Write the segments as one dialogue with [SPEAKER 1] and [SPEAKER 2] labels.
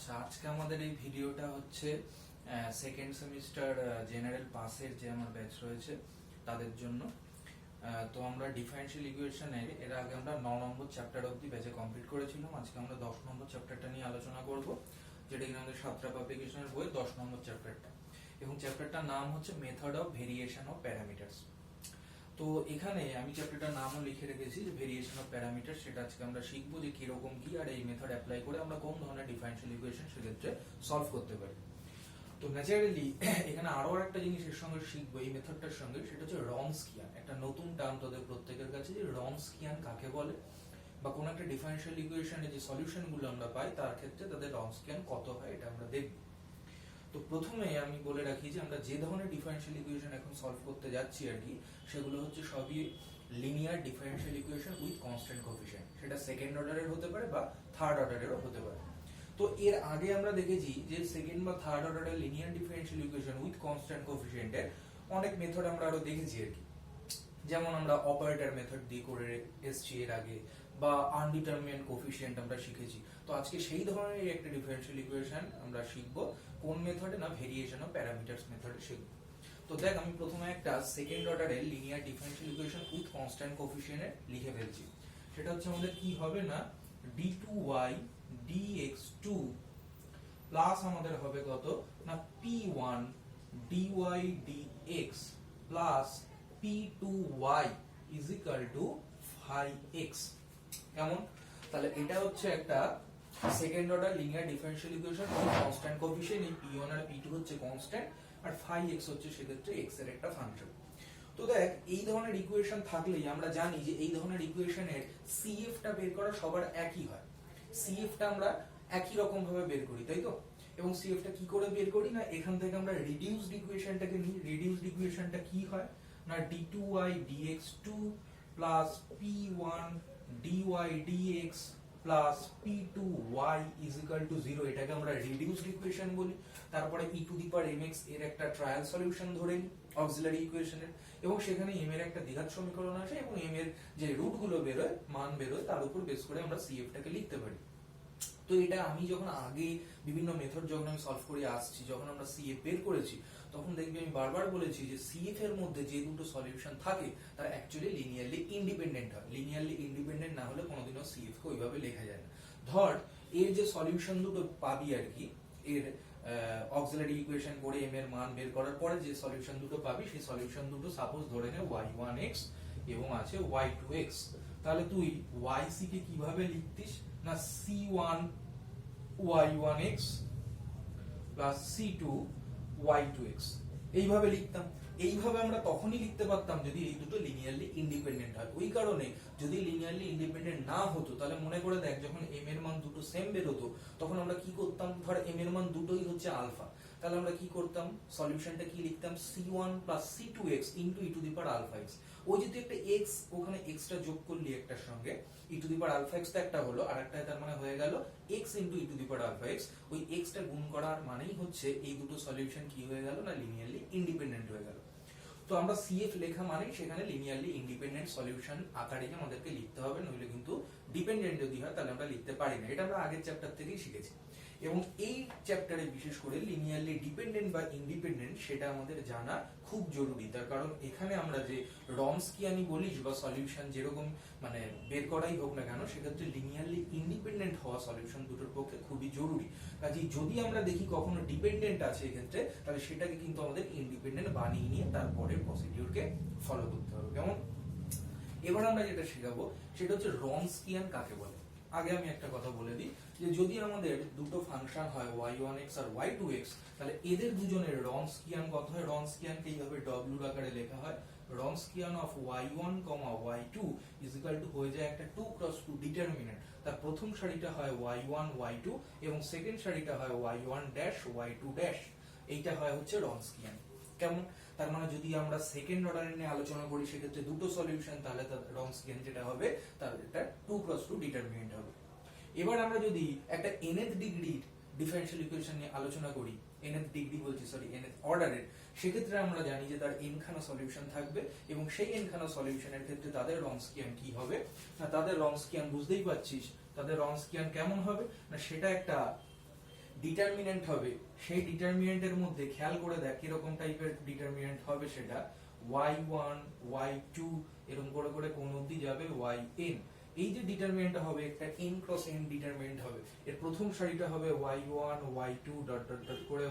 [SPEAKER 1] আচ্ছা, আজকে আমাদের এই ভিডিওটা হচ্ছে সেকেন্ড সেমিস্টার জেনারেল পাসের যে আমার ব্যাচ রয়েছে তাদের জন্য। তো আমরা ডিফারেন্সিয়াল ইকুয়েশনের এর আগে আমরা 9 নম্বর চ্যাপ্টার অবধি ব্যাচে কমপ্লিট করেছিলাম। আজকে আমরা 10 নম্বর চ্যাপ্টারটা নিয়ে আলোচনা করব, যেটা কিনা আমাদের সাতটা পাবলিকেশনের বই 10 নম্বর চ্যাপ্টারটা, এবং চ্যাপ্টারটার নাম হচ্ছে method of variation of parameters. তো এখানে আমি চ্যাপ্টারটার নামও লিখে রেখেছি যে ভেরিয়েশন অফ প্যারামিটার। সেটা আজকে আমরা শিখবো যে কিরকম কি, আর এই মেথড অ্যাপ্লাই করে আমরা কোন ধরনের ডিফারেন্সিয়াল ইকুয়েশন সেক্ষেত্রে সলভ করতে পারি। তো ন্যাচারালি এখানে আরো একটা জিনিস এর সঙ্গে শিখবো এই মেথডটার সঙ্গে, সেটা হচ্ছে রনস্কিয়ান। একটা নতুন টার্ম তোদের প্রত্যেকের কাছে, যে রনস্কিয়ান কাকে বলে, বা কোন একটা ডিফারেন্সিয়াল ইকুয়েশনের যে সলিউশন গুলো আমরা পাই তার ক্ষেত্রে তাদের রনস্কিয়ান কত হয় এটা আমরা দেখব। তো প্রথমে আমি বলে রাখি যে আমরা যে ধরনের ডিফারেন্সিয়াল ইকুয়েশন এখন সলভ করতে যাচ্ছি আর কি, সেগুলো হচ্ছে সবই linear differential equation with constant coefficient. সেটা সেকেন্ড অর্ডারের হতে পারে বা থার্ড অর্ডারেরও হতে পারে। তো এর আগে আমরা দেখেছি যে সেকেন্ড বা থার্ড অর্ডারের linear differential equation with constant কোএফিসিয়েন্টের অনেক মেথড আমরা আরো দেখেছি আর কি। যেমন আমরা অপারেটর মেথড দিয়ে করে এসছি এর আগে, বা আনডিটারমিনেন্ট কোএফিসিয়েন্ট আমরা শিখেছি। তো আজকে সেই ধরনের একটা ডিফারেন্সিয়াল ইকুয়েশন আমরা শিখব কোন মেথডে, না ভেরিয়েশন অফ প্যারামিটারস মেথডে শিখব। তো দেখ, আমি প্রথমে একটা সেকেন্ড অর্ডারের linear differential equation with constant coefficient লিখে ফেলছি। সেটা হচ্ছে আমাদের কি হবে, না d2y dx2 প্লাস আমাদের হবে কত, না p1 dy dx plus p2y is equal to 5x। কেমন? তাহলে এটা হচ্ছে একটা second order linear differential equation with constant coefficient. এই p1 আর p2 হচ্ছে কনস্ট্যান্ট, আর 5x হচ্ছে সেক্ষেত্রে x এর একটা ফাংশন। তো দেখ, এই ধরনের ইকুয়েশন থাকলেই আমরা জানি যে এই ধরনের ইকুয়েশনের CF টা বের করা সবার একই হয়। CF টা আমরা একই রকম ভাবে বের করি, তাই তো? এবং CF টা কি করে বের করি, না এখান থেকে আমরা রিডিউসড ইকুয়েশনটাকে নিই। রিডিউসড ইকুয়েশনটা কি হয়, না d2y dx2 plus p1 dy dx plus p2y is equal to 0। এটাকে আমরা রিডিউসড ইকুয়েশন বলি। তারপরে e to the power mx এর একটা ট্রায়াল সলিউশন ধরে নিই অক্সিলারি ইকুয়েশনের, এবং সেখানে m এর একটা দ্বিঘাত সমীকরণ আসে, এবং m এর যে রুট গুলো বেরোয়, মান বেরোয়, তার উপর বেস করে আমরা CF টাকে লিখতে পারি। তো এটা আমি যখন আগে বিভিন্ন মেথড যখন আমি সলভ করে আসছি, যখন আমরা CF বের করেছি, তখন দেখবি আমি বারবার বলেছি যে CF এর মধ্যে যে দুটো সলিউশন থাকে তারা অ্যাকচুয়ালি লিনিয়ারলি ইন্ডিপেন্ডেন্ট হয়। লিনিয়ারলি ইন্ডিপেন্ডেন্ট না হলে কোনোদিনও CF কে ওইভাবে লেখা যায় না। ধর, এর যে সলিউশন দুটো পাবি আর কি, এর অক্সিলারি ইকুয়েশন করে m এর মান বের করার পরে যে সলিউশন দুটো পাবি, সেই সলিউশন দুটো সাপোজ ধরে নে y1x এবং আছে y2x। তাহলে তুই yc কে কিভাবে লিখতিস, না c1 y1x plus c2 y2x এইভাবে লিখতাম। এইভাবে আমরা তখনই লিখতে পারতাম যদি এই দুটো লিনিয়ারলি ইন্ডিপেন্ডেন্ট হয়। ওই কারণে যদি লিনিয়ারলি ইন্ডিপেন্ডেন্ট না হতো, তাহলে মনে করে দেখ, যখন m এর মান দুটো সেম বের হতো, তখন আমরা কি করতাম, ধর m এর মান দুটোই হচ্ছে আলফা, তাহলে আমরা কি করতাম, সলিউশনটা কি লিখতাম, c1 plus c2x into e to the power alpha x। ওই যদি একটা x, ওখানে x টা যোগ করলি একটার সঙ্গে, e to the power alpha x টা একটা হলো, আর একটা তার মানে হয়ে গেল x into e to the power alpha x। ওই x টা গুণ করার মানেই হচ্ছে এই দুটো সলিউশন কি হয়ে গেল, না লিনিয়ারলি ইন্ডিপেন্ডেন্ট হয়ে গেল। তো আমরা CF লেখা মানে সেখানে লিনিয়ারলি ইন্ডিপেন্ডেন্ট সলিউশন আকারে আমাদেরকে লিখতে হবে, নইলে কিন্তু ডিপেন্ডেন্ট যদি হয় তাহলে আমরা লিখতে পারি না। এটা আমরা আগের চ্যাপ্টার থেকেই শিখেছি। এবং এই চ্যাপ্টারে বিশেষ করে লিনিয়ারলি ডিপেন্ডেন্ট বা ইন্ডিপেন্ডেন্ট সেটা আমাদের জানা খুব জরুরি। তার কারণ এখানে আমরা যে রনস্কিয়ানি বলিস বা সলিউশন যেরকম মানে বের করাই হোক না কেন, সেক্ষেত্রে লিনিয়ারলি ইন্ডিপেন্ডেন্ট হওয়া সলিউশন দুটোর পক্ষে খুবই জরুরি। কাজেই যদি আমরা দেখি কখনো ডিপেন্ডেন্ট আছে এক্ষেত্রে, তাহলে সেটাকে কিন্তু আমাদের ইন্ডিপেন্ডেন্ট বানিয়ে নিয়ে তারপরে প্রসিডিউরকে ফলো করতে হবে। কেমন? এবার আমরা যেটা শেখাবো সেটা হচ্ছে রনস্কিয়ান কাকে বলে। আগে আমি একটা কথা বলে দিই, যে যদি আমাদের দুটো ফাংশন হয় y1x আর y2x, তাহলে এদের দুজনের রনস্কিয়ান কত হয়। রনস্কিয়ানকে এইভাবে w আকারে লেখা হয়। Wronskian of y1, y2 is equal to হয়ে যায় একটা 2 × 2 ডিটারমিনেন্ট। তার প্রথম সারিটা হয় y1 y2 এবং সেকেন্ড সারিটা হয় y1 ড্যাশ y2 ড্যাশ। এইটা হয় হচ্ছে রনস্কিয়ান। কেমন? তার মানে যদি আমরা সেকেন্ড অর্ডার নিয়ে আলোচনা করি, সেক্ষেত্রে দুটো সলিউশন, তাহলে তার রনস্কিয়ান যেটা হবে তার এটা 2 × 2 ডিটারমিনেন্ট হবে। এবার আমরা যদি একটা nth ডিগ্রি ডিফারেন্সিয়াল ইকুয়েশন নিয়ে আলোচনা করি, nth ডিগ্রি বলছি, সরি nth অর্ডারের, সেক্ষেত্রে আমরা জানি যে তার n খানা সলিউশন থাকবে, এবং সেই n খানা সলিউশনের ক্ষেত্রে তাদের রনস্কিয়ান কি হবে, না তাদের রনস্কিয়ান বুঝতেই পারছিস, তাদের রনস্কিয়ান কেমন হবে, না সেটা একটা ডিটারমিনেন্ট হবে, সেই ডিটারমিনেন্টের মধ্যে খেয়াল করে দেখ কিরকম টাইপের ডিটারমিনেন্ট হবে, সেটা y1 y2 এরকম করে করে কোন অবধি যাবে yn। এই যে ডিটারমিনেন্টটা হবে একটা n ক্রস n ডিটারমিনেন্ট হবে। এর প্রথম সারিটা হবে y1 y2 dot dot dot করে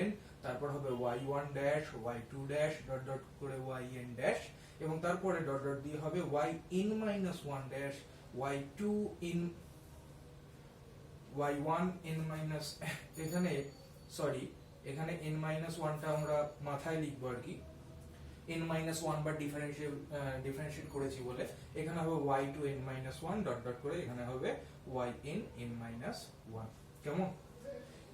[SPEAKER 1] yn, তারপর হবে y1 dash y2 dash dot dot করে yn ড্যাশ, এবং তারপরে ডট ডট দিয়ে হবে yn minus 1 dash y2 in y1 n minus, এখানে সরি এখানে n মাইনাস 1 টা আমরা মাথায় লিখবো আর কি, n মাইনাস 1 বার ডিফারেন্সিয়েট করেছি বলে এখানে হবে y2 n minus 1 dot dot করে এখানে হবে yn n মাইনাস 1। কেমন?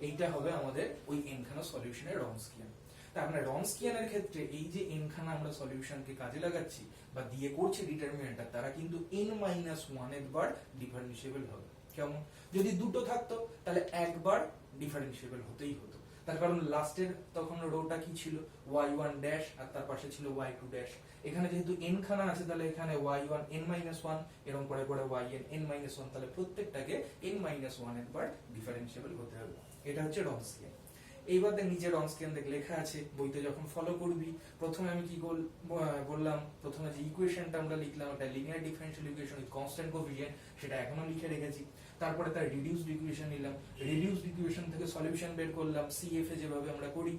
[SPEAKER 1] এইটা হবে আমাদের ওই n খানা সলিউশনের রনস্কিয়ান। তার মানে রনস্কিয়ানের ক্ষেত্রে এই যে n খানা আমরা সলিউশনকে কাজে লাগাচ্ছি বা দিয়ে করছি ডিটারমিনেন্টটা, তারা কিন্তু n মাইনাস 1 এর বার ডিফারেন্সিয়েবল হবে। কেমন? যদি দুটো থাকতো তাহলে একবার ডিফারেন্সিয়েবল হতেই হতো, তার কারণ লাস্টের তখন রোটা কি ছিল y1 ড্যাশ আর তার পাশে ছিল y2 ড্যাশ। এখানে যেহেতু n খানা আছে তাহলে এখানে y1 n মাইনাস 1 এরকম করে করে yn n মাইনাস 1, তাহলে প্রত্যেকটাকে n মাইনাস 1 এর বার ডিফারেন্সিয়েবল হতে হবে। এটা হচ্ছে রনস্কিয়ান। এইবার দেখ নিচে রনস্কিয়ান দেখ লেখা আছে, বইতে যখন ফলো করবি প্রথমে আমি কি বললাম, প্রথমে যে ইকুয়েশনটা আমরা লিখলাম এটা linear differential equation with constant coefficient, সেটা এখনো লিখে রেখেছি। তারপরে তার রিডিউসড ইকুয়েশন নিলাম, রিডিউসড ইকুয়েশন থেকে সলিউশন বের করলাম সিএফ এ যেভাবে আমরা করি।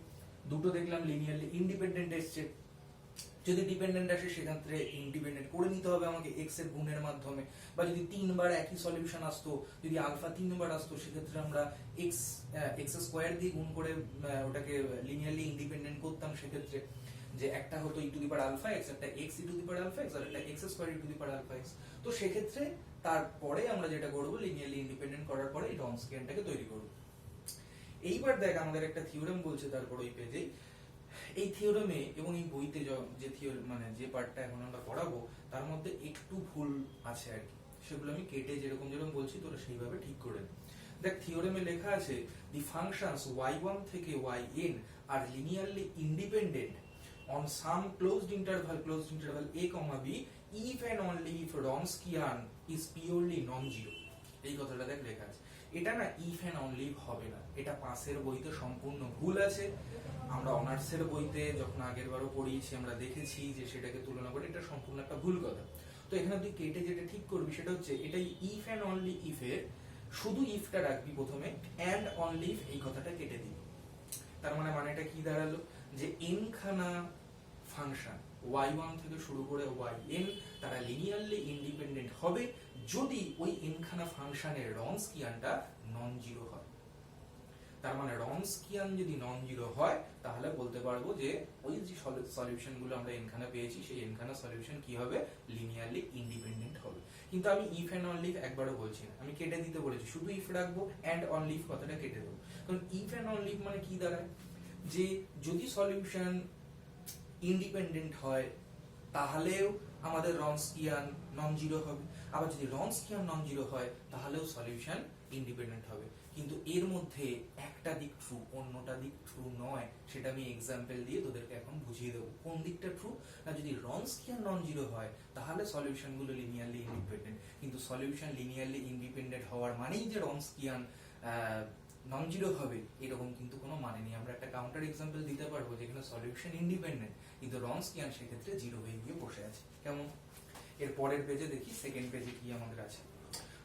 [SPEAKER 1] দুটো দেখলাম লিনিয়ারলি ইন্ডিপেন্ডেন্ট এসছে, যদি ডিপেন্ডেন্ট আসে সেক্ষেত্রে ইন্ডিপেন্ডেন্ট করে নিতে হবে আমাকে এক্স এর গুণের মাধ্যমে, বা যদি তিনবার একই সলিউশন আসতো, যদি আলফা তিনবার আসতো সেক্ষেত্রে আমরা এক্স স্কোয়ার দিয়ে গুণ করে ওটাকে লিনিয়ারলি ইন্ডিপেন্ডেন্ট করতাম। সেক্ষেত্রে যে একটা হতো e to the power alpha x, একটা x e to the power alpha x, আর একটা x square e to the power alpha x. তো সেক্ষেত্রে তারপরে আমরা যেটা করবো লিনিয়ারলি ইন্ডিপেন্ডেন্ট করার পরে এই রনস্কিয়ানটাকে তৈরি করবো। এইবার দেখ আমাদের একটা থিওরেম বলছে তারপর ওই পেজে, এই থিওরেমে এবং এই বইতে যে থিওরেম মানে যে পার্টটা এখন আমরা পড়াবো তার মধ্যে একটু ভুল আছে আর কি, সেগুলো আমি কেটে যেরকম যেরকম বলছি তোরা সেইভাবে ঠিক করে নে। দেখ থিওরেমে লেখা আছে দি ফাংশনস y1 থেকে yn are linearly independent on some closed interval a, b if and only if Wronskian is purely non-zero। এই কথাটা দেখ লেখা আছে। এটা না if and only হবে না, এটা পাশের বইতে সম্পূর্ণ ভুল আছে। আমরা অনার্সের বইতে যখন আগের বারও পড়িয়েছি আমরা দেখেছি যে সেটাকে তুলনা করে এটা সম্পূর্ণ একটা ভুল কথা। তো এখানে তুই কেটে যেটা ঠিক করবি সেটা হচ্ছে এটাই if and only if এর শুধু ইফটা রাখবি প্রথমে, and only if এই কথাটা কেটে দিবি। তার মানে মানেটা কি দাঁড়ালো যে n খানা ফাংশন y1 থেকে শুরু করে yn তারা লিনিয়ারলি ইন্ডিপেন্ডেন্ট হবে যদি ওই n খানা ফাংশনের রনস্কিয়ানটা নন জিরো হয়। তার মানে রনস্কিয়ান যদি নন জিরো হয় তাহলে বলতে পারবো যে ওই যে সলিউশন গুলো আমরা n খানা পেয়েছি সেই n খানা সলিউশন কি হবে লিনিয়ারলি ইন্ডিপেন্ডেন্ট হবে। কিন্তু আমি ইফ এন্ড অনলি ইফ একবারও বলছি না, আমি কেটে দিতে বলেছি, শুধু ইফ রাখবো এন্ড অনলি ইফ কথাটা কেটে দেবো। কারণ ইফ এন্ড অনলি ইফ মানে কি দাঁড়ায় যে যদি সলিউশন ইন্ডিপেন্ডেন্ট হয় তাহলেও আমাদের রনস্কিয়ান নন জিরো হবে, আবার যদি রনস্কিয়ান নন জিরো হয় তাহলেও সলিউশন ইন্ডিপেন্ডেন্ট হবে। কিন্তু এর মধ্যে একটা দিক ট্রু অন্যটা দিক ট্রু নয়, সেটা আমি এক্সাম্পল দিয়ে তোদেরকে এখন বুঝিয়ে দেবো। কোন দিকটা ট্রু না, যদি রনস্কিয়ান নন জিরো হয় তাহলে সলিউশন গুলো লিনিয়ারলি ইন্ডিপেন্ডেন্ট, কিন্তু সলিউশন লিনিয়ারলি ইন্ডিপেন্ডেন্ট হওয়ার মানেই যে রনস্কিয়ান নন জিরো হবে এরকম কিন্তু কোনো মানে নেই। আমরা একটা কাউন্টার এক্সাম্পল দিতে পারবো যেখানে সলিউশন ইন্ডিপেন্ডেন্ট কিন্তু রনস্কিয়ান সেক্ষেত্রে জিরো হয়ে গিয়ে বসে আছে। কেমন? এর পরের পেজে দেখি সেকেন্ড পেজে কি আমাদের আছে।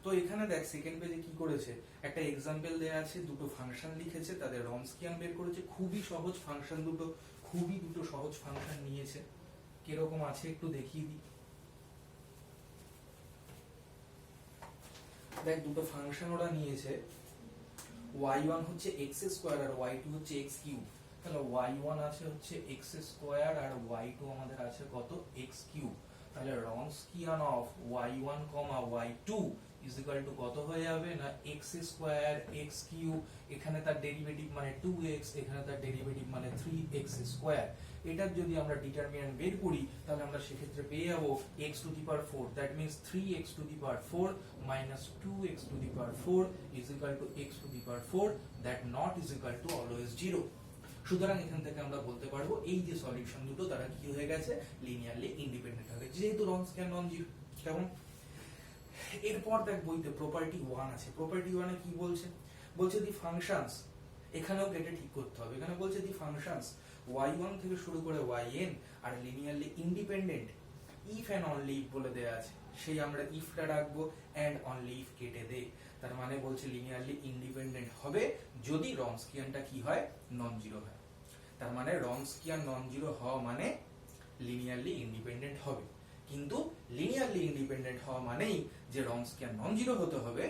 [SPEAKER 1] তো এখানে দেখ সেকেন্ড পেজে কি করেছে, একটা এক্সাম্পল দেয়া আছে, দুটো ফাংশন লিখেছে, তাদের রনস্কিয়ান বের করেছে। খুবই সহজ ফাংশন দুটো, খুবই দুটো সহজ ফাংশন নিয়েছে। কিরকম আছে একটু দেখিয়ে দিই। দেখ দুটো ফাংশন ওরা নিয়েছে, y1 হচ্ছে x স্কয়ার আর y2 হচ্ছে x কিউব। তাহলে y1 আছে হচ্ছে x স্কয়ার আর y2 আমাদের আছে কত x কিউব। তাহলে Wronskian of y1, y2 is equal to কত হয়ে যাবে না x স্কয়ার x কিউব, এখানে তার ডেরিভেটিভ মানে 2x, এখানে তার ডেরিভেটিভ মানে 3x স্কয়ার। এটার যদি আমরা ডিটারমিনেন্ট বের করি তাহলে আমরা সেক্ষেত্রে পেয়ে যাবো x two the power 4, that means 3x two the power 4 minus 2x to the power 4 is equal to x to the power 4, that not is equal to always 0। সুতরাং এখান থেকে আমরা বলতে পারবো এই যে সলিউশন দুটো তারা কি হয়ে গেছে লিনিয়ারলি ইন্ডিপেন্ডেন্ট হবে যেহেতু রনস্কিয়ান নন জিরো। কেমন? এরপর দেখ বইতে প্রপার্টি 1 আছে। প্রপার্টি 1 এ কি বলছে, বলছে দি ফাংশনস এখানেও কেটে ঠিক করতে হবে। এখানে বলছে দি ফাংশনস y1 থেকে শুরু করে yn are linearly independent if and only if বলে দেয়া আছে, সেই আমরা ইফটা রাখবো এন্ড অনলি ইফ কেটে দে। তার মানে বলছে লিনিয়ারলি ইন্ডিপেন্ডেন্ট হবে যদি রনস্কিয়ানটা কি হয়, নন জিরো হয়। তার মানে রনস্কিয়ান নন জিরো হওয়া মানে লিনিয়ারলি ইন্ডিপেন্ডেন্ট হবে। কিন্তু লিনিয়ারলি ইন্ডিপেন্ডেন্ট হওয়া মানেই যে রনস্কিয়ান নন জিরো হতে হবে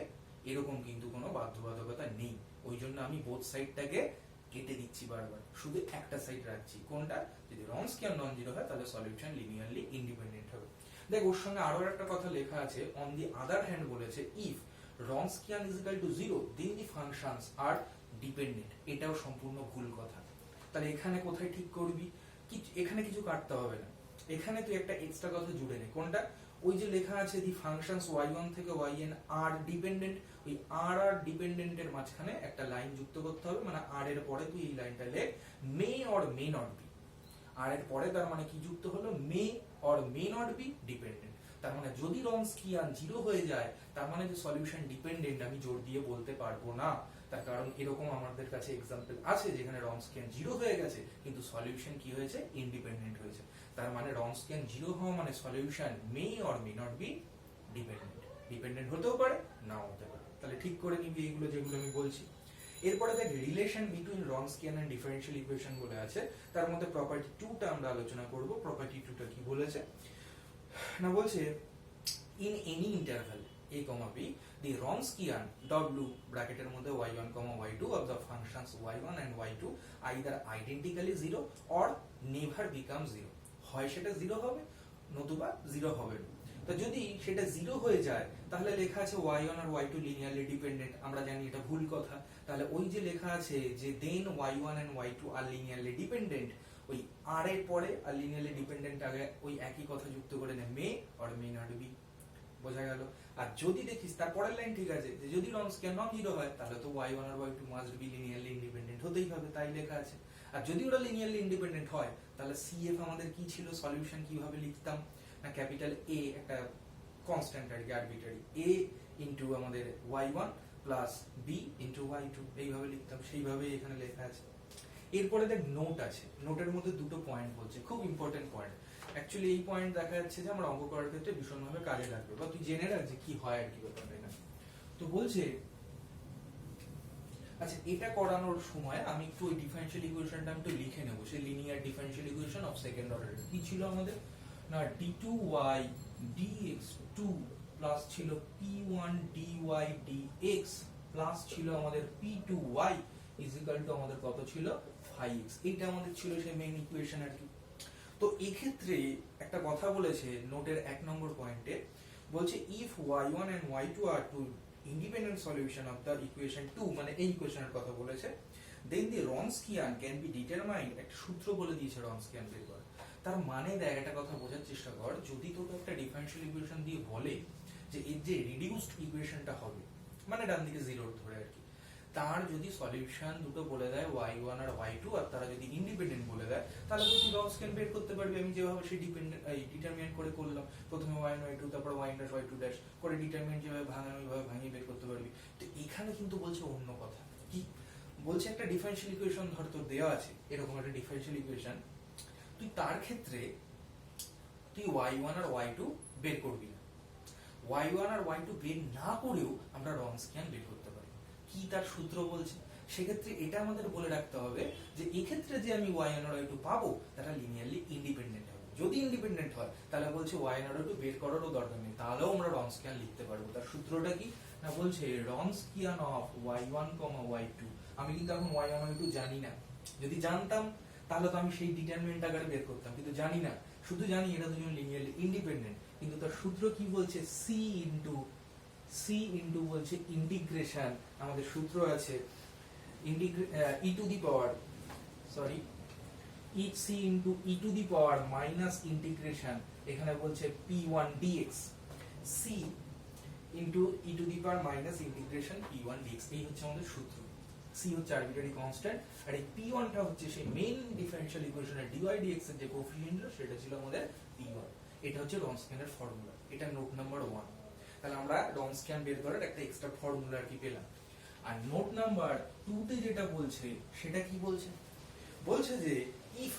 [SPEAKER 1] এরকম কিন্তু কোনো বাধ্যবাধকতা নেই। ওই জন্য আমি বোথ সাইডটাকে কেটে দিচ্ছি বারবার, শুধু একটা সাইড রাখছি। কোনটা? যদি রনস্কিয়ান নন জিরো হয় তাহলে সলিউশন লিনিয়ারলি ইন্ডিপেন্ডেন্ট হবে। দেখ ওর সঙ্গে আরো একটা কথা লেখা আছে, অন দি আদার হ্যান্ড বলেছে if Wronskian is equal to 0 then the functions are dependent. এটাও সম্পূর্ণ ভুল কথা। তাহলে এখানে কোথায় ঠিক করবি? এখানে কিছু কাটতে হবে না, এখানে তুই একটা এক্সট্রা কথা জুড়ে নে। কোনটা? ওই যে লেখা আছে দি ফাংশনস y1 থেকে yn আর ডিপেন্ডেন্ট, ওই আর ডিপেন্ডেন্টের মাঝখানে একটা লাইন যুক্ত করতে হবে। মানে আর এর পরে তুই এই লাইনটা লেখ may or may not be. আর এর পরে তার মানে কি যুক্ত হলো? May or may not be dependent. তার মানে যদি রনস্কিয়ান 0 হয়ে যায় তার মানে যে সলিউশন ডিপেন্ডেন্ট আমি জোর দিয়ে বলতে পারবো না। তার কারণ এরকম আমাদের কাছে এক্সাম্পল আছে যেখানে রনস্কিয়ান 0 হয়ে গেছে কিন্তু সলিউশন কি হয়েছে? ইন্ডিপেন্ডেন্ট হয়েছে। তার মানে রনস্কিয়ান 0 হওয়া মানে solution May or may not be dependent. Dependent হতেও পারে, নাও হতে পারে। তাহলে ঠিক করে নিবি এইগুলো যেগুলো আমি বলছি। এরপরে দেখ relation between Wronskian and differential equation বলে আছে, তার মধ্যে প্রপার্টি 2টা আমরা আলোচনা করব। প্রপার্টি 2টা কি বলেছে না, বলছে in any interval a, b the Wronskian w ব্র্যাকেটের মধ্যে y1, y2 of the functions y1 and y2 either identically 0 or never become 0। হয় সেটা 0 হবে নতুবা 0 হবে না। তো যদি সেটা 0 হয়ে যায় তাহলে লেখা আছে y1 আর y2 লিনিয়ারলি ডিপেন্ডেন্ট, আমরা জানি এটা ভুল কথা। তাহলে ওই যে লেখা আছে যে then y1 and y2 are linearly dependent, ওই আর এর পরে আর লিনিয়ারলি ডিপেন্ডেন্ট আগে ওই একই কথা যুক্ত করে নে may or may not be. বোঝা গেল? আর যদি দেখিস তার পরের লাইন ঠিক আছে যে যদি রনস্কিয়ান নন জিরো হয় তাহলে তো y1 আর y2 must be linearly independent হতেই হবে, তাই লেখা আছে। আর যদি ওরা লিনিয়ারলি ইন্ডিপেন্ডেন্ট হয় তাহলে CF আমাদের কি ছিল? সলিউশন কিভাবে লিখতাম না, ক্যাপিটাল A একটা কনস্ট্যান্ট আর কি আরবিটারি, A ইনটু আমাদের y1 plus B into y2 এইভাবে লিখতাম, সেইভাবেই এখানে লেখা আছে। এরপরে দেখ নোট আছে, নোটের মধ্যে দুটো পয়েন্ট বলছে, খুব ইম্পর্টেন্ট পয়েন্ট। অ্যাকচুয়ালি এই পয়েন্ট দেখা যাচ্ছে যে আমরা অঙ্ক করার ক্ষেত্রে ভীষণভাবে কাজে লাগবে, বা তুই জেনে রাখ যে কি হয় আর কি ব্যাপারটা এখানে। তো বলছে আচ্ছা এটা করানোর সময় আমি একটু ওই ডিফারেনশিয়াল ইকুয়েশনটা আমি একটু লিখে নেব। সেই linear differential equation of second order কি ছিল আমাদের না, d2y dx2 প্লাস ছিল p1 dy dx প্লাস ছিল আমাদের p2y ইজ ইকুয়াল টু আমাদের কত ছিল 5x। এইটা আমাদের ছিল সেই মেইন ইকুয়েশন আর কি। তো এই ক্ষেত্রে একটা কথা বলেছে নোটের 1 নম্বর পয়েন্টে, বলছে if y1 and y2 are two independent solution of the equation 2, মানে এই ইকুয়েশনের কথা বলেছে, then the Wronskian can be determined, একটা সূত্র বলে দিয়েছে রনস্কিয়ান বের করা। তার মানে দেখ একটা কথা বোঝার চেষ্টা কর, যদি তোকে একটা ডিফারেনশিয়াল ইকুয়েশন দিয়ে বলে যে এর যে রিডিউসড ইকুয়েশনটা হবে মানে ডান দিকে 0 ধরে আর কি, তার যদি সলিউশন দুটো বলে দেয় y1 আর y2 আর তারা যদি ইন্ডিপেন্ডেন্ট বলে দেয় তাহলে তুই রনস্কিয়ান বের করতে পারবি। আমি যেভাবে সেই ডিটারমিনেন্ট করে করলাম, প্রথমে y1 y2 তারপর y' y2' করে ডিটারমিনেন্ট যেভাবে ভাঙানো ওইভাবে ভাঙিয়ে বের করতে পারবি। তো এখানে কিন্তু বলছে অন্য কথা। কি বলছে? একটা ডিফারেনশিয়াল ইকুয়েশন ধর তোর দেওয়া আছে, এরকম একটা ডিফারেনশিয়াল ইকুয়েশন, তুই তার ক্ষেত্রে তুই y1 আর y2 বের করবি না, y1 আর y2 বের না করেও আমরা রনস্কিয়ান বের করতে পারি। কি তার সূত্র বলছে? সেক্ষেত্রে এটা আমাদের বলে রাখতে হবে যে এই ক্ষেত্রে যে আমি y1 আর y2 পাবো তারা লিনিয়ারলি ইন্ডিপেন্ডেন্ট হবে। যদি ইন্ডিপেন্ডেন্ট হয় তাহলে বলছে y1 আর y2 বের করারও দরকার নেই, তাহলেও আমরা রনস্কিয়ান লিখতে পারবো। তার সূত্রটা কি না, বলছে রনস্কিয়ান অফ y1, y2। আমি কিন্তু এখন y1 y2 জানি না, যদি জানতাম তাহলে তো আমি সেই ডিটারমিনেন্ট আকারে বের করতাম, কিন্তু জানি না, শুধু জানি এটা দুজন লিনিয়ারলি ইন্ডিপেন্ডেন্ট। কিন্তু তার সূত্র কি বলছে? c ইনটু বলছে ইন্টিগ্রেশন, আমাদের সূত্র আছে e to the power c into e to the power minus integration, এখানে বলছে p1 dx, c into e to the power minus integration p1 dx। এই হচ্ছে আমাদের সূত্র। c হচ্ছে আরবিট্রারি কনস্ট্যান্ট আর এই p1 টা হচ্ছে সেই মেইন ডিফারেনশিয়াল ইকুয়েশনের dy dx এর যে কোএফিসিয়েন্ট সেটা ছিল আমাদের p1। এটা হচ্ছে রনস্কিয়ানের ফর্মুলা, এটা নোট নাম্বার 1। তাহলে আমরা রনস্কিয়ান বের করার একটা এক্সট্রা ফর্মুলা আর কি পেলাম। আর নোট নাম্বার 2 তে যেটা বলছে সেটা কি বলছে, বলছে যে if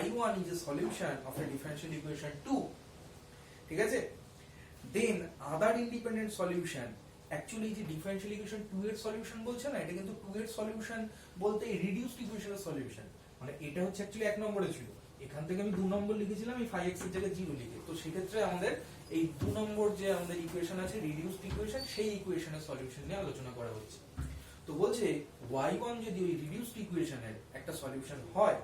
[SPEAKER 1] y1 is a solution of a differential equation 2, ঠিক আছে, then other independent solution, actually যে differential equation 2 এর সলিউশন বলছে না, এটা কিন্তু 2 এর সলিউশন বলতে রিডিউসড ইকুয়েশনের সলিউশন, মানে এটা হচ্ছে অ্যাকচুয়ালি 1 নম্বরে ছিল, এখান থেকে আমি 2 নম্বর লিখেছিলাম এই 5x এর জায়গায় 0 লিখে, তো সেক্ষেত্রে আমাদের এই 2 নম্বর যে আমাদের ইকুয়েশন আছে রিডিউসড ইকুয়েশন, সেই ইকুয়েশনের সলিউশন নিয়ে আলোচনা করা হচ্ছে। তো বলছে y1 যদি ওই রিডিউসড ইকুয়েশনের একটা সলিউশন হয়,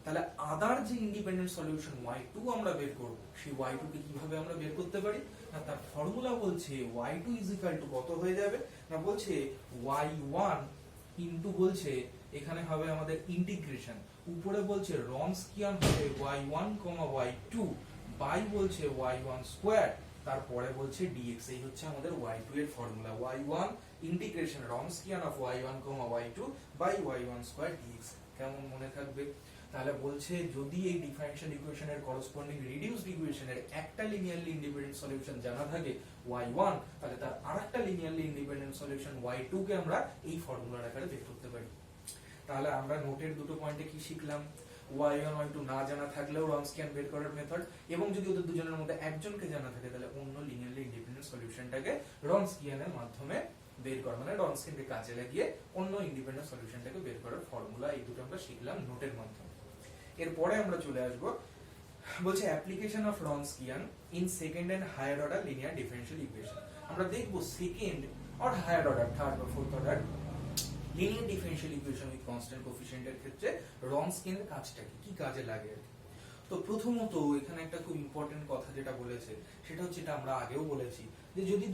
[SPEAKER 1] তাহলে আদার যে ইন্ডিপেন্ডেন্ট সলিউশন y2 আমরা বের করব, সেই y2 কে কিভাবে আমরা বের করতে পারি না, তার ফর্মুলা বলছে y2 কত হয়ে যাবে না, বলছে y1 ইনটু বলছে এখানে হবে আমাদের ইন্টিগ্রেশন, উপরে বলছে রনস্কিয়ান হবে y1, y2 বাই বলছে y1 স্কয়ার, তারপরে বলছে dx, এই হচ্ছে আমাদের y2 এর formula, y1 integration Wronskian of y1, y2 by y1 square dx। কেমন মনে থাকবে? তাহলে বলছে যদি এই ডিফারেনশিয়াল ইকুয়েশনের করসপন্ডিং রিডিউসড ইকুয়েশনের একটা লিনিয়ারলি ইন্ডিপেন্ডেন্ট সলিউশন জানা থাকে y1, তাহলে তার আরেকটা লিনিয়ারলি ইন্ডিপেন্ডেন্ট সলিউশন y2 কে আমরা এই ফর্মুলার আকারে বের করতে পারি। তাহলে আমরা নোটের দুটো পয়েন্টে কি শিখলাম, y1 y2 না জানা থাকলেও রনস্কিয়ান বের করার মেথড, এবং যদি ওদের দুজনের মধ্যে একজনকে জানা থাকে তাহলে অন্য লিনিয়ারলি ইন্ডিপেন্ডেন্ট সলিউশনটাকে রনস্কিয়ানের মাধ্যমে বের করা, মানে রনস্কিয়ানকে কাজে লাগিয়ে অন্য ইন্ডিপেন্ডেন্ট সলিউশনটাকে বের করার ফর্মুলা, এই দুটো আমরা শিখলাম নোটের মাধ্যমে। এরপরে আমরা চলে আসব, বলছে application of Wronskian in second and higher order linear differential equation. আমরা দেখব second or higher order, third বা fourth order linear differential equation with constant কোএফিসিয়েন্টের ক্ষেত্রে রনস্কিয়ানের কাজটা কি কাজে লাগে। তো প্রথমত এখানে একটা খুব ইম্পর্টেন্ট কথা যেটা বলেছে সেটা হচ্ছে, এটা আমরা আগেও বলেছি যে যদি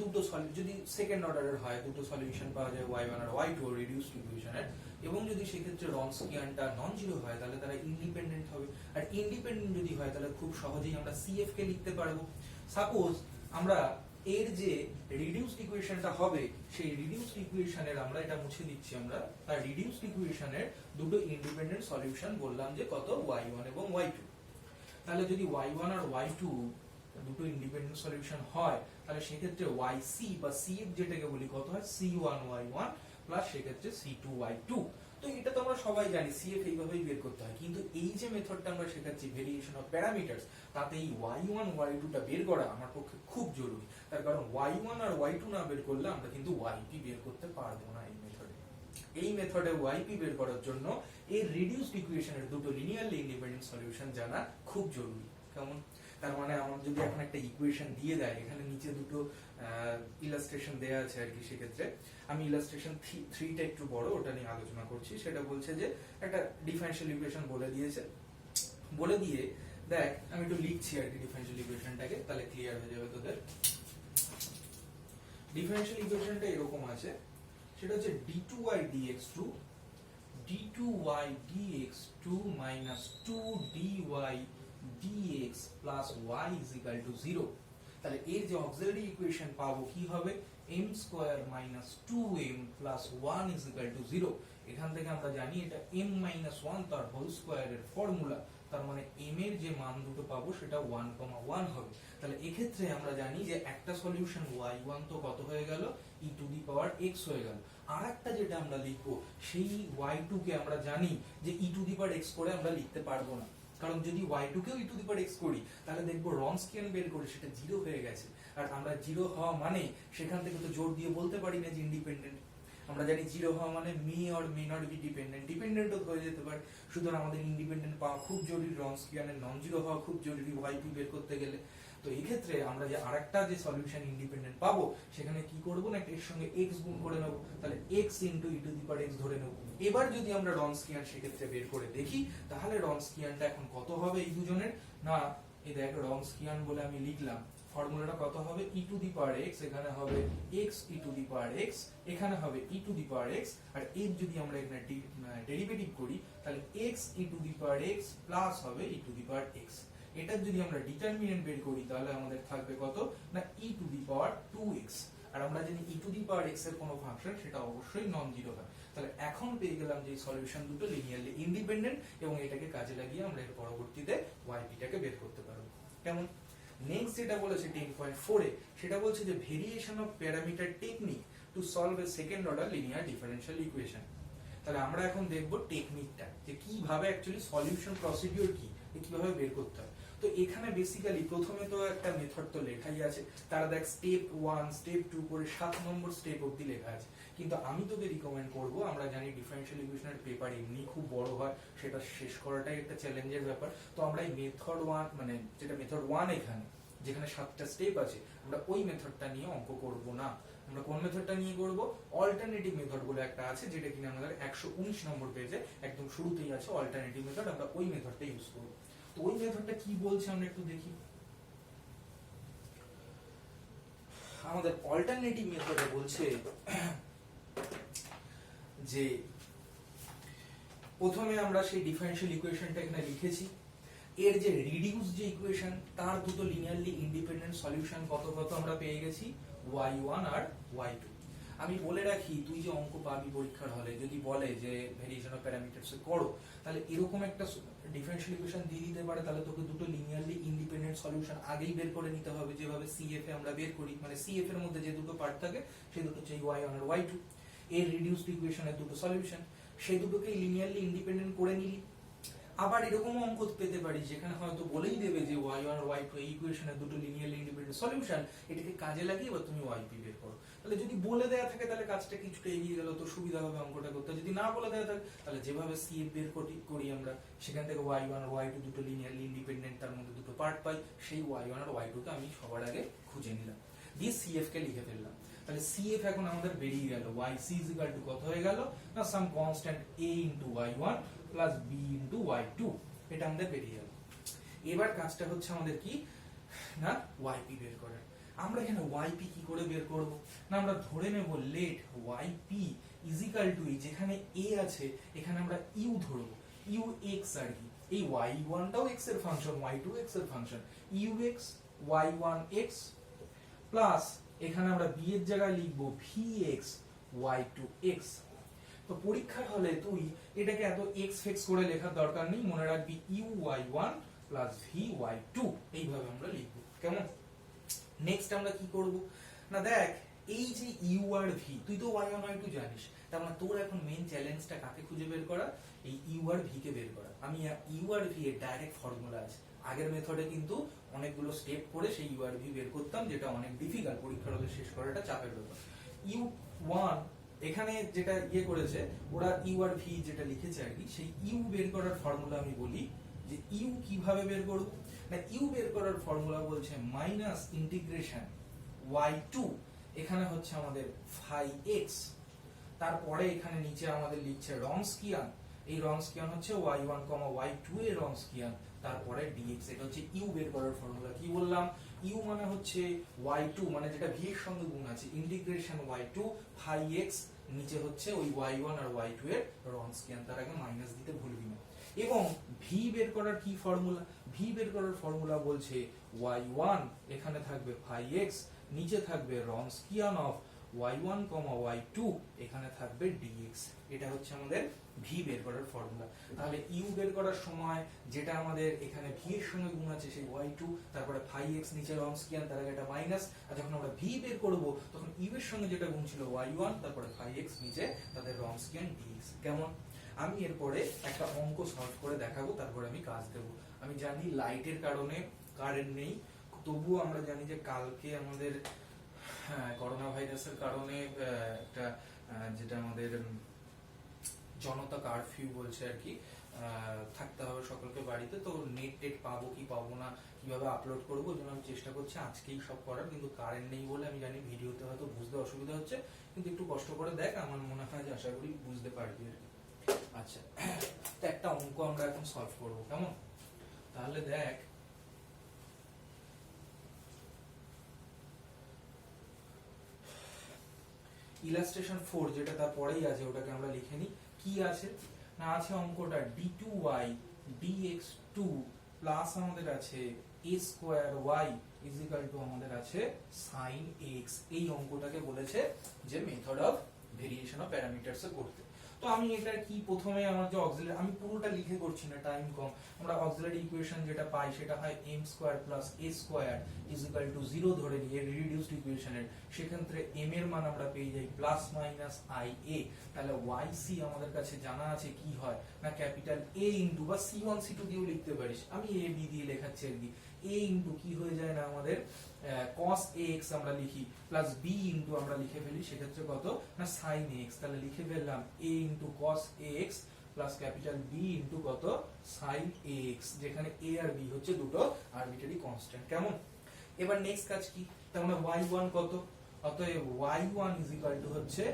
[SPEAKER 1] যদি সেকেন্ড অর্ডারের হয়, দুটো সলিউশন পাওয়া যায় y1 আর y2 রিডিউসড ইকুয়েশনের, এবং যদি সেক্ষেত্রে রনস্কিয়ানটা নন জিরো হয় তাহলে তারা ইন্ডিপেন্ডেন্ট হবে, আর ইন্ডিপেন্ডেন্ট যদি হয় তাহলে খুব সহজেই আমরা CF কে লিখতে পারবো। সাপোজ আমরা এর যে রিডিউসড ইকুয়েশনটা হবে সেই রিডিউসড ইকুয়েশনের, আমরা এটা মুছে দিচ্ছি, আমরা তার রিডিউসড ইকুয়েশনের দুটো ইন্ডিপেন্ডেন্ট সলিউশন বললাম যে কত y1 এবং y2। তাহলে যদি y1 আর y2 দুটো ইন্ডিপেন্ডেন্ট সলিউশন হয় তাহলে সেক্ষেত্রে yc বা cf যেটাকে বলি কত হয়, c1y1 প্লাস সেক্ষেত্রে c2y2। তো এটা তো আমরা সবাই জানি cf এইভাবেই বের করতে হয়, কিন্তু এই যে মেথডটা আমরা শেখাচ্ছি ভেরিয়েশন অফ প্যারামিটারস, তাতে এই y1 y2 টা বের করা আমার পক্ষে খুব জরুরি, তার কারণ y1 আর y2 না বের করলে আমরা কিন্তু yp বের করতে পারবো না এই মেথডে। এই মেথডে yp বের করার জন্য এই রিডিউসড ইকুয়েশনের দুটো লিনিয়ারলি ইন্ডিপেন্ডেন্ট সলিউশন জানা খুব জরুরি। কেমন? তার মানে আমার যদি এখন একটা ইকুয়েশন দিয়ে দেয়, এখানে নিচে দুটো ইলাস্ট্রেশন দেয়া আছে আর কি, সেক্ষেত্রে আমি ইলাস্ট্রেশন 3টা একটু বড়, ওটা নিয়ে আলোচনা করছি। সেটা বলছে যে একটা ডিফারেনশিয়াল ইকুয়েশন বলে দিয়েছে, বলে দিয়ে দেখ আমি একটু লিখছি আর কি ডিফারেনশিয়াল ইকুয়েশনটাকে, তাহলে ক্লিয়ার হয়ে যাবে তোদের। ডিফারেনশিয়াল ইকুয়েশনটা এরকম আছে, সেটা হচ্ছে d2y dx2 d2y dx2 minus 2dy dx plus y is equal to 0। তাহলে এর যে অক্সিলারি ইকুয়েশন পাবো কি হবে, m square minus 2m plus 1 is equal to 0। এখান থেকে আমরা জানি এটা m minus 1 তার হোল স্কয়ারের ফর্মুলা, তার মানে m এর যে মান দুটো পাবো সেটা 1,1 হবে। তাহলে এক্ষেত্রে আমরা জানি যে একটা সলিউশন y1 তো কত হয়ে গেল, e to the power x হয়ে গেল, আর একটা যেটা আমরা লিখবো সেই y2 কে আমরা জানি যে e to the power x করে আমরা লিখতে পারবো না, কারণ যদি y2 কেও e to the power x করি তাহলে দেখবো রনস্কিয়ান বের করে সেটা 0 হয়ে গেছে, আর আমরা 0 হওয়া মানে সেখান থেকে তো জোর দিয়ে বলতে পারি না যে ইন্ডিপেন্ডেন্ট। আমরা জানি 0 হওয়া মানে may or may not be dependent, ডিপেন্ডেন্টও হয়ে যেতে পারে। সুতরাং আমাদের ইন্ডিপেন্ডেন্ট পাওয়া খুব জরুরি, রনস্কিয়ানের নন জিরো হওয়া খুব জরুরি y2 বের করতে গেলে। তো এই ক্ষেত্রে আমরা যে আরেকটা যে সলিউশন ইন্ডিপেন্ডেন্ট পাবো সেখানে কি করব না, এর সঙ্গে x গুণ করে নেব, তাহলে x into e to the power x ধরে নেব। এবার যদি আমরা রনস্কিয়ান সেক্ষেত্রে বের করে দেখি তাহলে রনস্কিয়ানটা এখন কত হবে এই দুজনের, না এই দেখ রনস্কিয়ান বলে আমি লিখলাম, ফর্মুলাটা কত হবে, e to the power x, এখানে হবে x e to the power x, এখানে হবে e to the power x, আর এর যদি আমরা এখানে ডেরিভেটিভ করি তাহলে x e to the power x plus হবে e to the power x। এটা যদি আমরা ডিটারমিনেন্ট বের করি তাহলে আমাদের থাকবে কত না e to the power 2x, আর আমরা জানি e to the power x এর কোনো ফাংশন সেটা অবশ্যই নন জিরো হয়। তাহলে এখন পেয়ে গেলাম যে সলিউশন দুটো লিনিয়ারলি ইন্ডিপেন্ডেন্ট, এবং এটাকে কাজে লাগিয়ে আমরা এর পরবর্তীতে yp টাকে বের করতে পারবো। কেমন? নেক্সট যেটা বলেছে 10.4 এ সেটা বলছে যে variation of parameter technique to solve a second order linear differential equation. তাহলে আমরা এখন দেখব টেকনিকটা, যে কিভাবে অ্যাকচুয়ালি সলিউশন প্রসিডিউর কি, কিভাবে বের করতে হয়। তো এখানে বেসিক্যালি প্রথমে তো একটা মেথড তো লেখাই আছে, তারা দেখ স্টেপ 1 স্টেপ 2 করে 7 নম্বর স্টেপ অবধি লেখা আছে। কিন্তু আমি তোকে রিকমেন্ড করব, আমরা জানি ডিফারেনশিয়াল ইকুয়েশনের পেপার এমনি খুব বড় হয়, সেটা শেষ করাটাই একটা চ্যালেঞ্জের ব্যাপার। তো আমরা এই মেথড 1 মানে যেটা মেথড 1 এখানে যেখানে 7টা স্টেপ আছে, আমরা ওই মেথডটা নিয়ে অঙ্ক করব না। আমরা কোন মেথডটা নিয়ে করব? অল্টারনেটিভ মেথড বলে একটা আছে, যেটা কিনা আমাদের 119 নম্বর পেজে একদম শুরুতেই আছে অল্টারনেটিভ মেথড, আমরা ওই মেথডটা ইউজ করব। তো ওই মেথডটা কি বলছে আমরা একটু দেখি। আমাদের অল্টারনেটিভ মেথডে বলছে যে প্রথমে আমরা সেই ডিফারেনশিয়াল ইকুয়েশনটা এখানে লিখেছি, এর যে রিডিউস যে ইকুয়েশন তার দুটো লিনিয়ারলি ইন্ডিপেন্ডেন্ট সলিউশন কত কত আমরা পেয়ে গেছি, y1 আর y2। আমি বলে রাখি, তুই যে অঙ্ক পাবি পরীক্ষার হলে যদি বলে যে ভেরিয়েশন অফ প্যারামিটারস করো, তাহলে এরকম একটা ডিফারেনশিয়াল ইকুয়েশন দিয়ে দিতে পারে, তাহলে তোকে দুটো লিনিয়ারলি ইন্ডিপেন্ডেন্ট সলিউশন আগেই বের করে নিতে হবে, যেভাবে সিএফ এ আমরা বের করি। মানে সিএফ এর মধ্যে যে দুটো পার্ট থাকে সেই দুটো হচ্ছে y1 আর y2, এর রিডিউসড ইকুয়েশনের দুটো সলিউশন, সেই দুটোকে লিনিয়ারলি ইন্ডিপেন্ডেন্ট করে নিলি। আবার এরকম অঙ্ক পেতে পারি যেখানে হয়তো বলেই দেবে যে y1 আর y2 এই ইকুয়েশনের দুটো লিনিয়ারলি ইন্ডিপেন্ডেন্ট সলিউশন, এটাকে কাজে লাগিয়ে এবার তুমি yp বের করো। তাহলে যদি বলে দেয়া থাকে তাহলে কাজটা কিছুটা এগিয়ে গেল, তো সুবিধা হবে অঙ্কটা করতে। যদি না বলে দেয়া থাকে তাহলে যেভাবে সিএফ বের করি আমরা, সেখান থেকে y1 আর y2 দুটো লিনিয়ারলি ইন্ডিপেন্ডেন্ট, তার মধ্যে দুটো পার্ট পাই, সেই y1 আর y2 কে আমি সবার আগে খুঁজে নিলাম, দিয়ে সিএফ কে লিখে ফেললাম। তাহলে সিএফ এখন আমাদের বেরিয়ে গেল, yc কত হয়ে গেল না, sum constant a into y1 plus b into y2, এটা আমাদের বেরিয়ে গেল। এবার কাজটা হচ্ছে আমাদের কি না, yp বের করার। আমরা এখানে yp কি করে বের করব না, আমরা ধরে নেব let yp is equal to, যেখানে a আছে এখানে আমরা u ধরব, ux আর কি, এই y1 টাও x এর ফাংশন, y2 x এর ফাংশন, ux y1x প্লাস এখানে আমরা b এর জায়গায় লিখব vx y2x। তো পরীক্ষার হলে তুই এটাকে এত x ফিক্স করে লেখার দরকার নেই, মনে রাখবি uy1 প্লাস vy2, এইভাবে আমরা লিখব। কেমন? নেক্সট আমরা কি করব না, দেখ এই যে u আর v, তুই তো y1 y2 জানিস, তার মানে তোর এখন মেইন চ্যালেঞ্জটা কাকে খুঁজে বের করা, এই u আর v কে বের করা। আমি u আর v এর ডাইরেক্ট ফর্মুলা আছে, আগের মেথডে কিন্তু অনেকগুলো স্টেপ করে সেই u আর v বের করতাম, যেটা অনেক ডিফিকাল্ট, পরীক্ষার হলে শেষ করাটা চাপের ব্যাপার। u1 এখানে যেটা করেছে ওরা ইউ আর ভি যেটা লিখেছে আর কি, সেই ইউ বের করার ফর্মুলা আমি বলি যে ইউ কিভাবে বের করব না, ইউ বের করার ফর্মুলা বলছে মাইনাস ইন্টিগ্রেশন y2, এখানে হচ্ছে আমাদের ফাই x, তারপরে এখানে নিচে আমাদের লিখছে রনস্কিয়ান, এই রনস্কিয়ান হচ্ছে y1, y2 এর রনস্কিয়ান, তারপরে dx। এটা হচ্ছে ইউ বের করার ফর্মুলা। কি বললাম, ইউ মানে হচ্ছে y2 মানে যেটা v এর সঙ্গে গুণ আছে, ইন্টিগ্রেশন y2 ফাই x, নিচে হচ্ছে ওই y1 আর y2 এর রনস্কিয়ান, তার আগে মাইনাস দিতে ভুলবি না। এবং v বের করার কি ফর্মুলা, v বের করার ফর্মুলা বলছে y1 এখানে থাকবে ফাই x, নিচে থাকবে রনস্কিয়ান অফ y1, y2, এখানে থাকবে dx। এটা হচ্ছে আমাদের v বের করার ফর্মুলা। তাহলে u বের করার সময় যেটা আমাদের এখানে v এর সঙ্গে গুণ আছে সেই y2, তারপরে ফাই x নিচে রনস্কিয়ান, তার আগে এটা মাইনাস, আর যখন আমরা v বের করব তখন u এর সঙ্গে যেটা গুণ ছিল y1, তারপরে ফাই x নিচে তাদের রনস্কিয়ান dx। কেমন? আমি এরপরে একটা অঙ্ক সলভ করে দেখাবো, তারপরে আমি কাজ দেব। আমি জানি লাইটের কারণে কারেন্ট নেই, তবুও আমরা জানি যে কালকে আমাদের করোনা ভাইরাসের কারণে একটা যেটা আমাদের জনতা কারফিউ বলছে আর কি, থাকতে হবে সকলকে বাড়িতে। তো নেট টেট পাবো কি পাবো না, কিভাবে আপলোড করবো, যেন আমি চেষ্টা করছি আজকেই সব করার, কিন্তু কারেন্ট নেই বলে আমি জানি ভিডিওতে হয়তো বুঝতে অসুবিধা হচ্ছে, কিন্তু একটু কষ্ট করে দেখ, আমার মনে হয় যে আশা করি বুঝতে পারবি আর কি। আচ্ছা, তো একটা অঙ্ক আমরা এখন সলভ করবো, কেমন? তাহলে দেখ, ইলাস্ট্রেশন 4 যেটা তার পরেই আছে ওটাকে আমরা লিখে নিই। কি আছে না, আছে অঙ্কটা d2y dx2 প্লাস আমাদের আছে a square y is equal to আমাদের আছে sin x। এই অঙ্কটাকে বলেছে যে method of variation of parameters এ করতে। তো আমি এটা কি প্রথমে আমার যে অক্সিলারি, আমি পুরোটা লিখে করছি না, টাইম কম। আমরা অক্সিলারি ইকুয়েশন যেটা পাই সেটা হয় m square plus a square is equal to 0 ধরে নিয়ে রিডিউসড ইকুয়েশনের, সেক্ষেত্রে m এর মান আমরা পেয়ে যাই প্লাস মাইনাস ia। তাহলে yc আমাদের কাছে জানা আছে কি হয় না ক্যাপিটাল A ইনটু, বা c1 c2 দিয়েও লিখতে পারিস, আমি a b দিয়ে লেখাচ্ছি আর কি, a ইনটু কি হয়ে যায় না আমাদের cos ax আমরা লিখি, প্লাস b ইনটু আমরা লিখে ফেলি সেক্ষেত্রে কত না sin ax। তাহলে লিখে ফেললাম a into cos ax plus capital B into কত sin ax, যেখানে a আর b হচ্ছে দুটো আরবিটারি কনস্ট্যান্ট। কেমন? এবার নেক্সট কাজ কি, তার মানে y1 কত, অতএব y1 ইজ ইকুয়াল টু হচ্ছে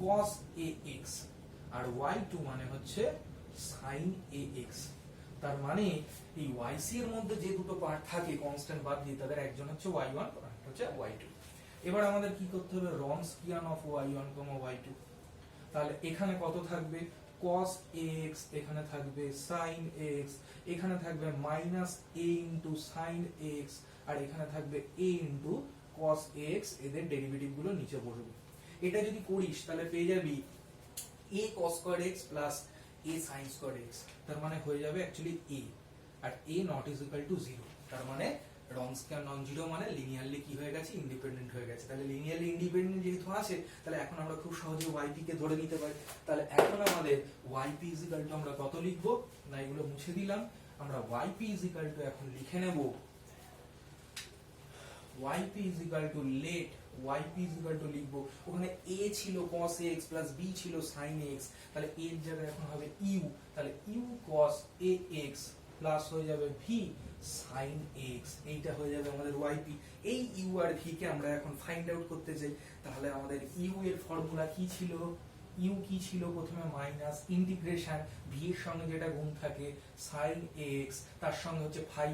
[SPEAKER 1] cos ax আর y2 মানে হচ্ছে sin ax। তার মানে এই yc এর মধ্যে যে দুটো পার্ট থাকে কনস্ট্যান্ট বাদ দিয়ে, তাদের একজন হচ্ছে y1 আর হচ্ছে y2। এবার আমাদের কি করতে হবে, রনস্কিয়ান অফ y1, y2। তাহলে এখানে কত থাকবে cos ax, এখানে থাকবে sin ax, এখানে থাকবে minus a into sin ax, আর এখানে থাকবে a ইনটু cos ax, এদের ডেরিভেটিভ গুলো নিচে বসবে। এটা যদি করিস তাহলে পেয়ে যাবি a cos square x plus a sin square x, তার মানে হয়ে যাবে অ্যাকচুয়ালি a, আর a naught is equal to 0। তার মানে রনস্কিয়ান নন জিরো মানে লিনিয়ারলি কি হয়ে গেছে, ইন্ডিপেন্ডেন্ট হয়ে গেছে। তাহলে লিনিয়ারলি ইন্ডিপেন্ডেন্ট যেহেতু আছে, তাহলে এখন আমরা খুব সহজে yp কে ধরে নিতে পারি। তাহলে এখন আমাদের yp ইজ ইকুয়াল টু আমরা কত লিখবো না, এগুলো মুছে দিলাম, আমরা yp ইজ ইকুয়াল টু এখন লিখে নেব yp is equal to let yp is equal to লিখবো, ওখানে a ছিল cos ax প্লাস b ছিল sin ax, তাহলে a এর জায়গায় এখন হবে u, তাহলে u cos ax প্লাস হয়ে যাবে v sin x, এইটা হয়ে যাবে আমাদের yp। এই u আর v কে আমরা এখন ফাইন্ড আউট করতে চাই, তাহলে আমাদের u এর ফর্মুলা কি ছিল, u কি ছিল প্রথমে মাইনাস ইন্টিগ্রেশন v এর সঙ্গে যেটা গুণ থাকে sin x, তার সঙ্গে হচ্ছে phi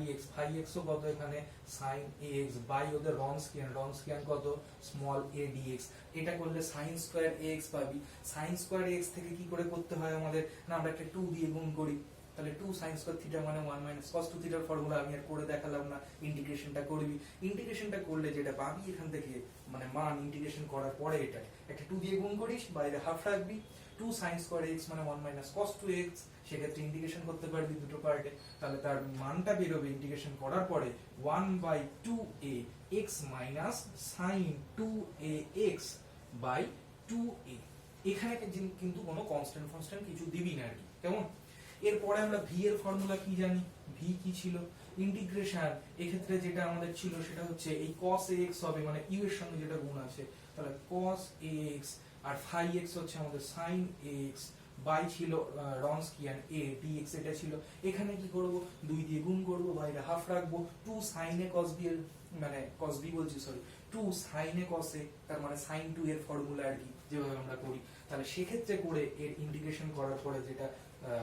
[SPEAKER 1] x ও কত এখানে sin x বাই ওদের রনস্কিয়ান কত স্মল a dx। এটা করলে sin স্কয়ার x পাবি, sin স্কয়ার x থেকে কি করে করতে হয় আমাদের না, আমরা একটা 2 দিয়ে গুণ করি, তাহলে 2 sin স্কয়ার থিটা মানে 1 মাইনাস cos 2 থিটার ফর্মুলা আমি আর করে দেখালাম না, ইন্টিগ্রেশনটা করবি। ইন্টিগ্রেশনটা করলে যেটা পাবি এখান থেকে মানে মান ইন্টিগ্রেশন করার পরে এটা একটা 2 দিয়ে গুণ করিস, বাইরে হাফ রাখবি, 2 sin স্কয়ার x মানে 1 মাইনাস cos 2x, সেক্ষেত্রে ইন্টিগ্রেশন করতে পারবি দুটো পার্টে, তাহলে তার মানটা বেরোবে ইন্টিগ্রেশন করার পরে 1/2a x minus sin 2ax by 2a। এখানে কিন্তু কোনো কনস্ট্যান্ট কিছু দিবি না আর কি। কেমন? এরপরে আমরা v এর ফর্মুলা কি জানি, v কি ছিল ইন্টিগ্রেশন, এক্ষেত্রে যেটা আমাদের ছিল সেটা হচ্ছে এই cos ax হবে মানে u এর সঙ্গে যেটা গুণ আছে, তাহলে cos ax আর phi x হচ্ছে আমাদের sin ax বাই ছিল রনস্কিয়ান a dx, এটা ছিল। এখানে কি করব, 2 দিয়ে গুণ করব, বাইরে হাফ রাখবো, 2 sin a cos b এর মানে cos b বলছি sorry 2 sin a cos a, তার মানে sin 2 এর ফর্মুলা আর কি যেভাবে আমরা করি। তাহলে সেক্ষেত্রে করে এর ইন্টিগ্রেশন করার পরে যেটা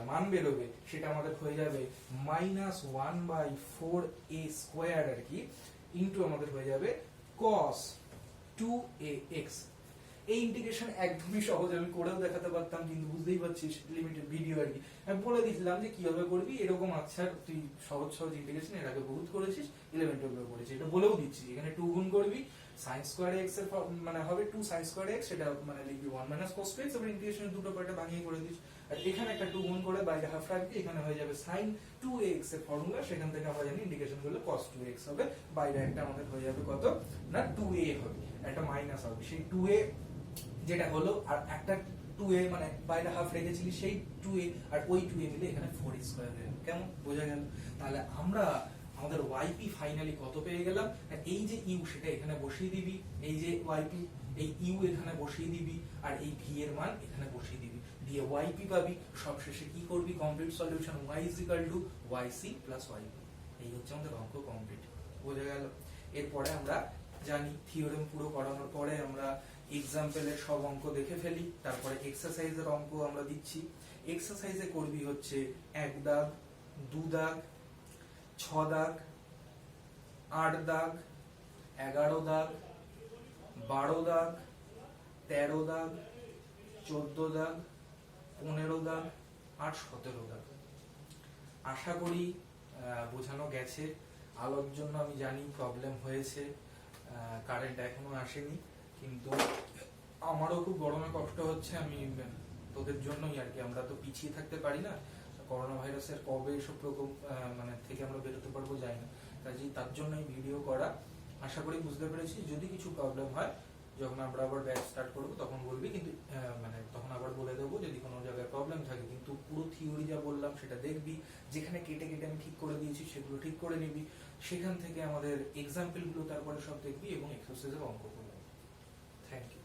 [SPEAKER 1] মান বেরোবে সেটা আমাদের হয়ে যাবে মাইনাস 1/4a স্কয়ার আর কি, ইনটু আমাদের হয়ে যাবে cos 2ax। এই ইন্টিগ্রেশন একদমই সহজ, আমি করেও দেখাতে পারতাম, কিন্তু বুঝতেই পারছিস লিমিটেড ভিডিও আর কি, আমি বলে দিয়েছিলাম যে কিভাবে করবি এরকম। আচ্ছা তুই সহজ ইন্টিগ্রেশন এর আগে বহুত করেছিস, 11 12 করেছিস, এটা বলেও দিচ্ছি। এখানে 2 গুণ করবি, sin স্কয়ার x এর মানে হবে 2 sin স্কয়ার x, সেটা মানে লিখবি 1 মাইনাস cos 2x, এবার ইন্টিগ্রেশন দুটো পার্টে ভাঙিয়ে করে দিস, আর এখানে একটা 2 গুণ করে বাইরে হাফ রাখবি, এখানে হয়ে যাবে sin 2x এর ফর্মুলা, সেখান থেকে আমরা জানি ইন্টিগ্রেশন করলে cos 2x হবে, বাইরে একটা আমাদের হয়ে যাবে কত না 2a হবে, একটা মাইনাস হবে, সেই 2a যেটা হলো, আর একটা 2a মানে বাইরে হাফ রেখেছিলি সেই 2a, আর ওই 2a মিলে এখানে 4 স্কয়ার হয়ে গেল। কেমন বোঝা গেল? তাহলে আমরা আমাদের yp ফাইনালি কত পেয়ে গেলাম, এই যে u সেটা এখানে বসিয়ে দিবি, এই যে yp এই u এখানে বসিয়ে দিবি, আর এই v এর মান এখানে বসিয়ে দিবি, দিয়ে yp পাবি। সবশেষে কি করবি, complete solution y = yc + yp। এই হচ্ছে আমাদের অঙ্ক কমপ্লিট। বোঝা গেল? এরপরে আমরা জানি থিওরেম পুরো করানোর পরে আমরা এক্সাম্পলের সব অঙ্ক দেখে ফেলি, তারপরে এক্সারসাইজের অঙ্ক আমরা দিচ্ছি। এক্সারসাইজে করবি হচ্ছে 1 দাগ, 2 দাগ, 6 দাগ, 8 দাগ, 11 দাগ, 12 দাগ, 13 দাগ, 14 দাগ, 15 দাগ, আর 17 দাগ। আশা করি বোঝানো গেছে। আলোর জন্য আমি জানি প্রবলেম হয়েছে, কারেন্ট এখনো আসেনি, কিন্তু আমারও খুব গরমে কষ্ট হচ্ছে, আমি তোদের জন্যই আর কি, আমরা তো পিছিয়ে থাকতে পারি না। করোনা ভাইরাসের কবে এসব প্রকোপ মানে থেকে আমরা বেরোতে পারবো জানি না, কাজেই তার জন্যই ভিডিও করা। আশা করি বুঝতে পেরেছি। যদি কিছু প্রবলেম হয়, যখন আমরা আবার ব্যাচ স্টার্ট করবো তখন বলবি, কিন্তু মানে তখন আবার বলে দেবো যদি কোনো জায়গায় প্রবলেম থাকে। কিন্তু পুরো থিওরি যা বললাম সেটা দেখবি, যেখানে কেটে কেটে আমি ঠিক করে দিয়েছি সেগুলো ঠিক করে নিবি, সেখান থেকে আমাদের এক্সাম্পল গুলো তারপরে সব দেখবি এবং এক্সারসাইজের অঙ্ক করবি। Thank you.